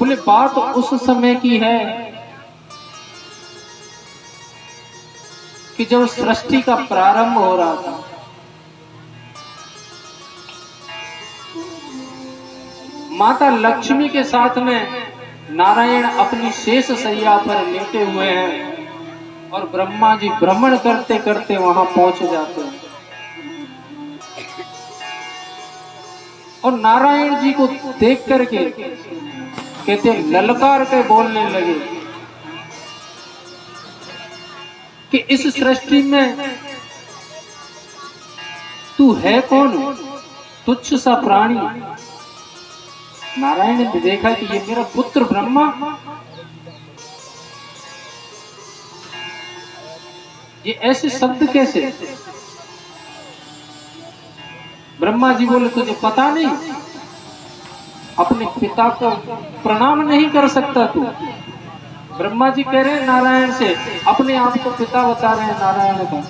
बोले बात उस समय की है कि जब सृष्टि का प्रारंभ हो रहा था। माता लक्ष्मी के साथ में नारायण अपनी शेष शैया पर लेटे हुए हैं और ब्रह्मा जी भ्रमण करते करते वहां पहुंच जाते हैं और नारायण जी को देख करके कहते ललकार के बोलने लगे कि इस सृष्टि में तू है कौन, तुच्छ सा प्राणी। नारायण ने देखा कि ये मेरा पुत्र ब्रह्मा, ये ऐसे शब्द कैसे। ब्रह्मा जी बोले तुझे पता नहीं, अपने पिता को प्रणाम नहीं कर सकता तू। ब्रह्मा जी कह रहे हैं नारायण से, अपने आप को पिता बता रहे हैं नारायण का,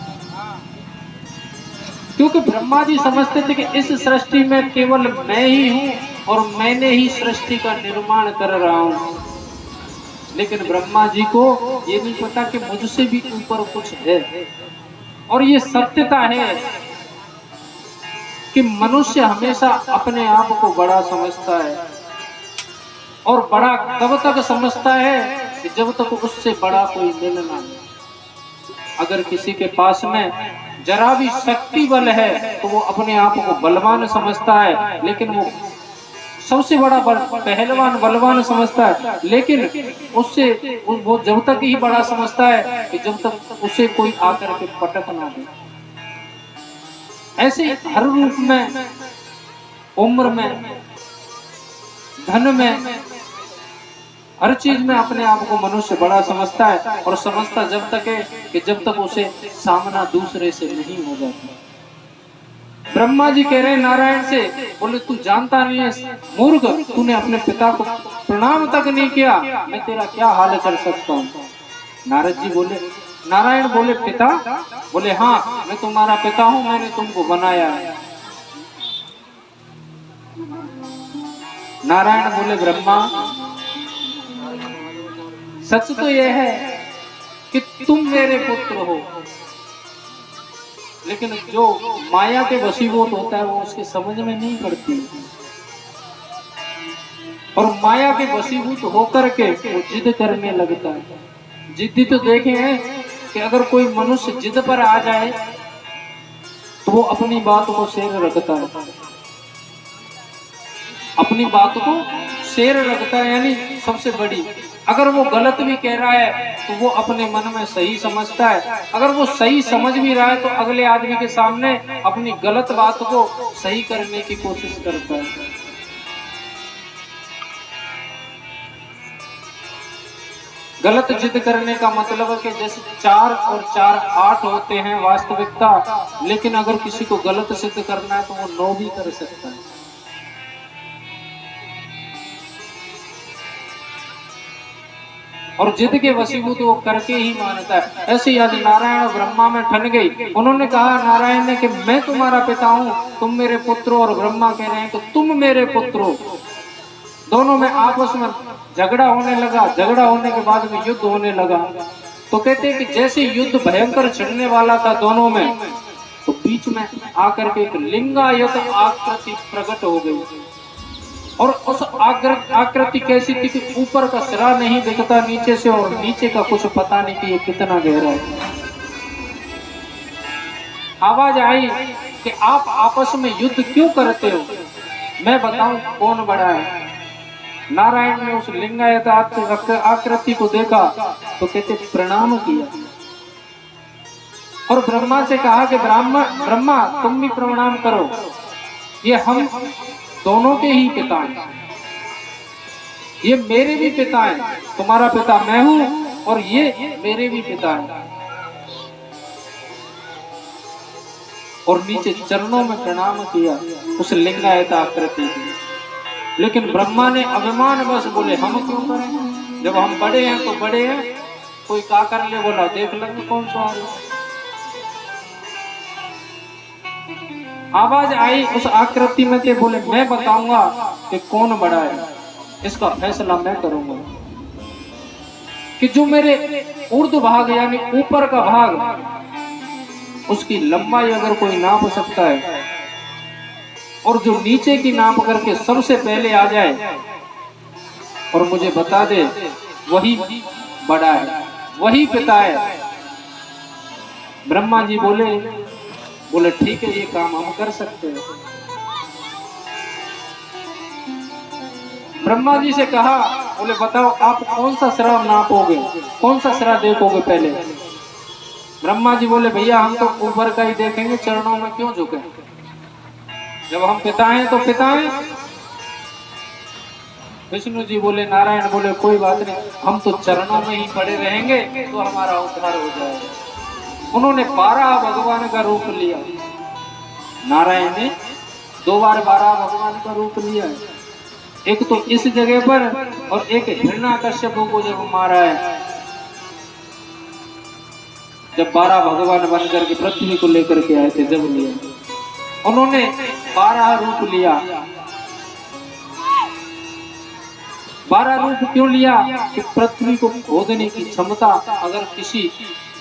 क्योंकि ब्रह्मा जी समझते थे कि इस सृष्टि में केवल मैं ही हूं और मैंने ही सृष्टि का निर्माण कर रहा हूं। लेकिन ब्रह्मा जी को ये नहीं पता कि मुझसे भी ऊपर कुछ है। और ये सत्यता है कि मनुष्य हमेशा अपने आप को बड़ा समझता है और बड़ा तब तक समझता है कि जब तक उससे बड़ा कोई मिल ना हो। अगर किसी के पास में जरा भी शक्ति बल है तो वो अपने आप को बलवान समझता है, लेकिन वो सबसे बड़ा पहलवान बलवान समझता है, लेकिन उससे वो जब तक ही बड़ा समझता है कि जब तक उसे कोई आकर के पटक ना दे। ऐसे हर रूप में, उम्र में, धन में, हर चीज में अपने आप को मनुष्य बड़ा समझता है और समझता जब तक है कि जब तक उसे सामना दूसरे से नहीं हो जाता। ब्रह्मा जी कह रहे हैं नारायण से, बोले तू जानता नहीं है मूर्ख, तूने अपने पिता को प्रणाम तक नहीं किया, मैं तेरा क्या हाल कर सकता हूँ। नारद जी बोले, नारायण बोले पिता, बोले हाँ मैं तुम्हारा पिता हूँ, मैंने तुमको बनाया है। नारायण बोले ब्रह्मा सच तो यह है कि तुम मेरे पुत्र हो, लेकिन जो माया के वशीभूत होता है वो उसके समझ में नहीं पड़ती, और माया के वशीभूत होकर के वो जिद करने लगता है। जिद्दी तो देखे हैं कि अगर कोई मनुष्य जिद पर आ जाए तो वो अपनी बात को शेर रखता है, अपनी बात को शेर रखता है, यानी सबसे बड़ी। अगर वो गलत भी कह रहा है तो वो अपने मन में सही समझता है, अगर वो सही समझ भी रहा है तो अगले आदमी के सामने अपनी गलत बात को सही करने की कोशिश करता है। गलत जिद करने का मतलब है कि जैसे 4 और 4 8 होते हैं वास्तविकता, लेकिन अगर किसी को गलत सिद्ध करना है तो वो 9 भी कर सकता है। और जिद के वशीभूत वो करके ही मानता है। ऐसे आज नारायण और ब्रह्मा में ठन गई। उन्होंने कहा नारायण ने कि मैं तुम्हारा पिता हूं, तुम मेरे पुत्र हो, और ब्रह्मा कह रहे हैं कि तुम मेरे पुत्र हो। दोनों में आपस में झगड़ा होने लगा। झगड़ा होने के बाद में युद्ध होने लगा। तो कहते हैं कि जैसे युद्ध भयंकर छिड़ने वाला था दोनों में, तो बीच में आकर के एक लिंगायत आकृति प्रकट हो गई। और उस आकृति कैसी थी कि ऊपर का सिरा नहीं दिखता नीचे से, और नीचे का कुछ पता नहीं कि ये कितना गहरा है। आवाज आई कि आप आपस में युद्ध क्यों करते हो, मैं बताऊं कौन बड़ा है। नारायण ने उस लिंगायत आकृति को देखा तो कहते प्रणाम किया, और ब्रह्मा से कहा कि ब्रह्मा तुम भी प्रणाम करो, ये हम दोनों के ही पिता हैं, ये मेरे भी पिता हैं। तुम्हारा पिता मैं हूं और ये मेरे भी पिता हैं। और नीचे चरणों में प्रणाम किया उस लिंगायत आकृति को। लेकिन ब्रह्मा ने अभिमान बस बोले हम क्यों करें, जब हम बड़े हैं तो बड़े हैं, कोई का कर ले, बोला देख लेंगे कौन सा आ रहा। आवाज आई उस आकृति में के, बोले मैं बताऊंगा कि कौन बड़ा है। इसका फैसला मैं करूंगा कि जो मेरे ऊर्ध्व भाग यानी ऊपर का भाग उसकी लंबाई अगर कोई नाप सकता है और जो नीचे की नाप करके सबसे पहले आ जाए और मुझे बता दे वही बड़ा है, वही पिता है। ब्रह्मा जी बोले ठीक है, ये काम हम कर सकते हैं। ब्रह्मा जी से कहा, बोले बताओ आप कौन सा सिरा नापोगे, कौन सा सिरा देखोगे पहले। ब्रह्मा जी बोले भैया हम तो ऊपर का ही देखेंगे, चरणों में क्यों झुके, जब हम पिता हैं तो पिता हैं। विष्णु जी बोले, नारायण बोले कोई बात नहीं, हम तो चरणों में ही पड़े रहेंगे तो हमारा उद्धार हो जाएगा। उन्होंने 12 भगवान का रूप लिया, नारायण ने 2 बार 12 भगवान का रूप लिया है, एक तो इस जगह पर और एक हिरण्याकश्यप को जब मारा है, जब 12 भगवान बन करके पृथ्वी को लेकर के आए थे, जब लिया उन्होंने 12 रूप लिया। 12 रूप क्यों लिया कि पृथ्वी को खोदने की क्षमता अगर किसी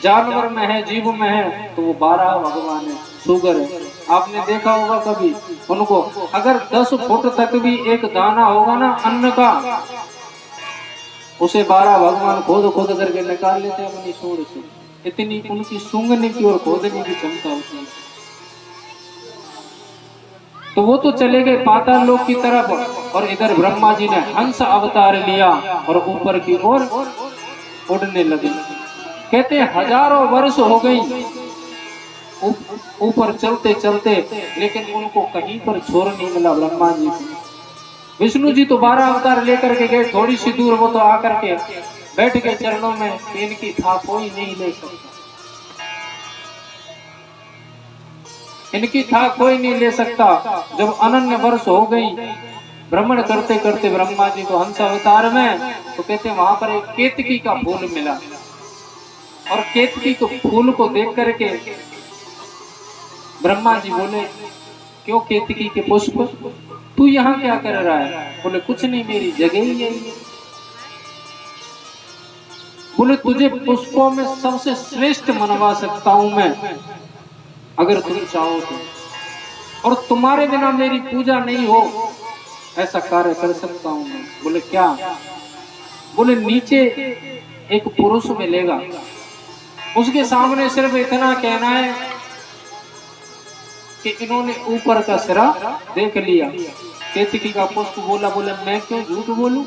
जानवर में है, जीव में है तो वो 12 भगवान है। शुगर है, आपने देखा होगा कभी उनको, अगर 10 फुट तक भी एक दाना होगा ना अन्न का, उसे 12 भगवान खोद खोद करके निकाल लेते हैं अपनी सूंड से। इतनी उनकी सूंघने की और खोदने की क्षमता होती है। तो वो तो चले गए पाताल लोक की तरफ और इधर ब्रह्मा जी ने हंस अवतार लिया और ऊपर की ओर उड़ने लगे। कहते हैं हजारों वर्ष हो गई ऊपर चलते चलते, लेकिन उनको कहीं पर छोर नहीं मिला ब्रह्मा जी को। विष्णु जी तो 12 अवतार लेकर के गए, थोड़ी सी दूर वो तो आकर के बैठ के चरणों में, इनकी था कोई नहीं ले सकता, इनकी था कोई नहीं ले सकता। जब अनन्य वर्ष हो गई भ्रमण करते करते ब्रह्मा जी को हंस अवतार में, तो कहते वहां पर एक केतकी का फूल मिला और केतकी को फूल को देख करके ब्रह्मा जी बोले, क्यों केतकी के पुष्प, तू यहाँ क्या कर रहा है। बोले कुछ नहीं, मेरी जगह ही यही है। बोले तुझे पुष्पों में सबसे श्रेष्ठ मनवा सकता हूं मैं, अगर तुम चाहो तो, और तुम्हारे बिना मेरी पूजा नहीं हो ऐसा कार्य कर सकता हूं मैं। बोले क्या। बोले नीचे एक पुरुष मिलेगा, उसके सामने सिर्फ इतना कहना है कि इन्होंने ऊपर का सिरा देख लिया। केतकी का पुष्प बोला, बोले मैं क्यों झूठ बोलूं,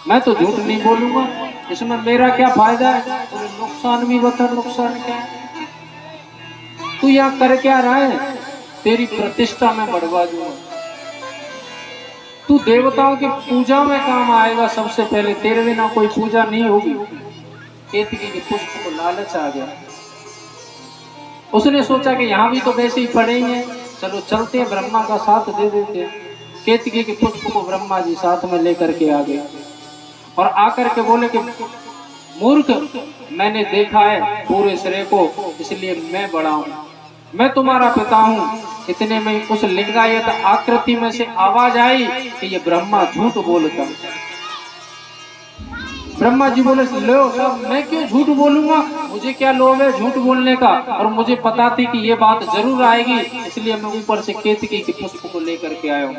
मैं तो झूठ नहीं बोलूंगा, इसमें मेरा क्या फायदा है। बोले नुकसान भी बता, नुकसान क्या है, तू यहाँ कर क्या रहा है, तेरी प्रतिष्ठा में बढ़वा दूंगा, तू देवताओं की पूजा में काम आएगा, सबसे पहले तेरे बिना कोई पूजा नहीं होगी। केतकी के पुष्प को लालच आ गया, उसने सोचा कि यहाँ भी तो वैसे ही पड़े ही हैं, चलो चलते हैं, ब्रह्मा का साथ दे देते हैं। केतकी के पुष्प को ब्रह्मा जी साथ में लेकर के आ गए और आकर के बोले कि मूर्ख, मैंने देखा है पूरे सिरे को, इसलिए मैं बड़ा हूँ, मैं तुम्हारा पिता हूँ। इतने में उस लिंगायत आकृति में से आवाज आई कि ये ब्रह्मा झूठ बोलता। ब्रह्मा जी बोले, लो सब, मैं क्यों झूठ बोलूंगा, मुझे क्या लोभ है झूठ बोलने का, और मुझे पता थी कि ये बात जरूर आएगी, इसलिए मैं ऊपर से केतकी के पुष्प को लेकर के आया हूँ।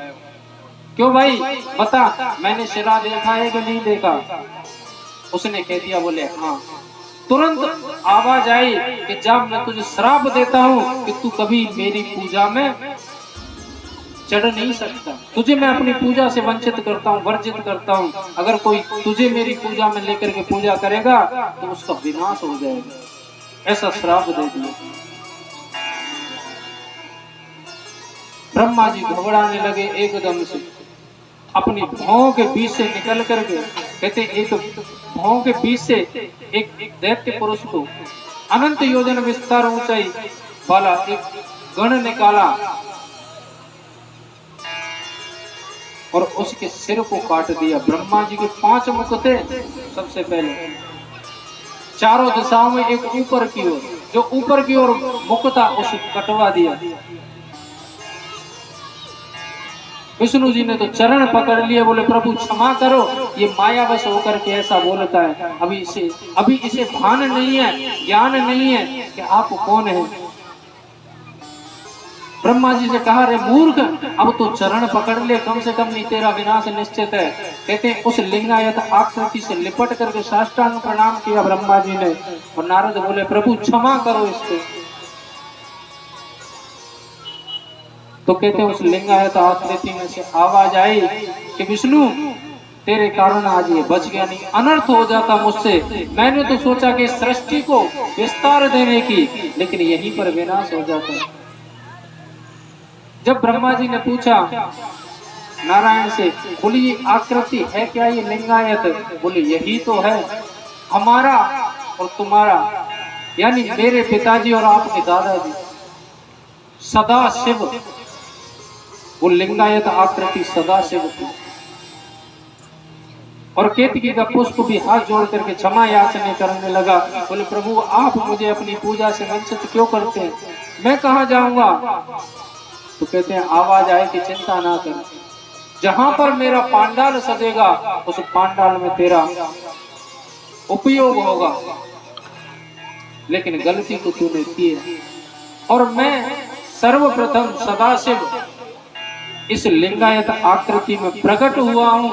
क्यों भाई बता, मैंने सिरा देखा है कि नहीं देखा। उसने कह दिया, बोले हाँ। तुरंत आवाज आई कि जब मैं तुझे श्राप देता हूँ कि तू कभी मेरी पूजा में चढ़ नहीं सकता, तुझे मैं अपनी पूजा से वंचित करता हूँ, वर्जित करता हूँ। अगर कोई तुझे मेरी पूजा में लेकर के पूजा करेगा तो उसका विनाश हो जाएगा, ऐसा श्राप दे दिया। ब्रह्मा जी घबराने लगे एकदम से, अपनी भौं के बीच से निकल करके, कहते एक भौं के बीच से एक दैत्य पुरुष को अनंत योजन विस्तार ऊंचाई वाला एक गण निकाला और उसके सिर को काट दिया। ब्रह्मा जी के 5 मुख थे, सबसे पहले चारों दिशाओं में एक ऊपर की ओर, जो ऊपर की ओर मुख था उसे कटवा दिया। विष्णु जी ने तो चरण पकड़ लिए, बोले प्रभु क्षमा करो, ये मायावश होकर के ऐसा बोलता है, अभी इसे भान नहीं है, ज्ञान नहीं है कि आप कौन है। ब्रह्मा जी से कहा, रे मूर्ख, अब तो चरण पकड़ ले, कम से कम नहीं तेरा विनाश निश्चित है। कहते हैं उस लिंगायत आकृति से लिपट करके साष्टांग प्रणाम किया ब्रह्मा जी ने, और नारद बोले प्रभु क्षमा करो इसको। तो कहते हैं उस लिंगायत आकृति में से आवाज आई कि विष्णु तेरे कारण आज ये बच गया, नहीं अनर्थ हो जाता मुझसे। मैंने तो सोचा कि सृष्टि को विस्तार देने की, लेकिन यहीं पर विनाश हो जाता है। जब ब्रह्मा जी ने पूछा नारायण से, बोली ये आकृति है क्या, ये लिंगायत? बोले यही तो है, हमारा और तुम्हारा, यानी मेरे पिताजी और आपके दादाजी सदा शिव, वो लिंगायत आकृति सदा शिव थी। और केतकी का पुष्प भी हाथ जोड़ करके क्षमा याचना करने लगा। बोले प्रभु आप मुझे अपनी पूजा से वंचित क्यों करते हैं, मैं कहाँ जाऊंगा? तो कहते हैं आवाज आए कि चिंता ना कर, जहां पर मेरा पांडाल सजेगा उस पांडाल में तेरा उपयोग होगा, लेकिन गलती तो तूने की है। और मैं सर्वप्रथम सदाशिव इस लिंगायत आकृति में प्रकट हुआ हूं,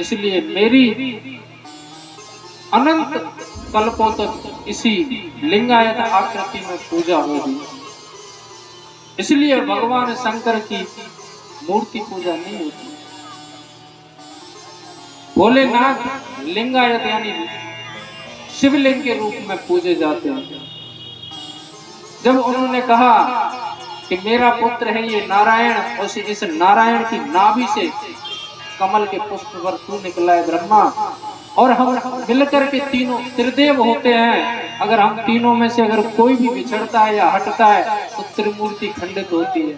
इसलिए मेरी अनंत कल्पों तक इसी लिंगायत आकृति में पूजा होगी। इसलिए भगवान शंकर की मूर्ति पूजा नहीं होती। भोलेनाथ लिंगायत यानी शिवलिंग के रूप में पूजे जाते हैं। जब उन्होंने कहा कि मेरा पुत्र है ये नारायण, और इस नारायण की नाभि से कमल के पुष्प पर तू निकला है ब्रह्मा, और हम मिलकर के तीनों त्रिदेव होते हैं, अगर हम तीनों में से अगर कोई भी बिछड़ता है या हटता है तो त्रिमूर्ति खंडित होती है।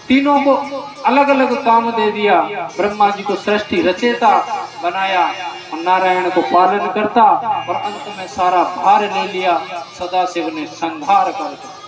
तीनों को अलग अलग काम दे दिया। ब्रह्मा जी को सृष्टि रचेता बनाया और नारायण को पालन करता, और अंत में सारा भार ले लिया सदाशिव ने संहार करके।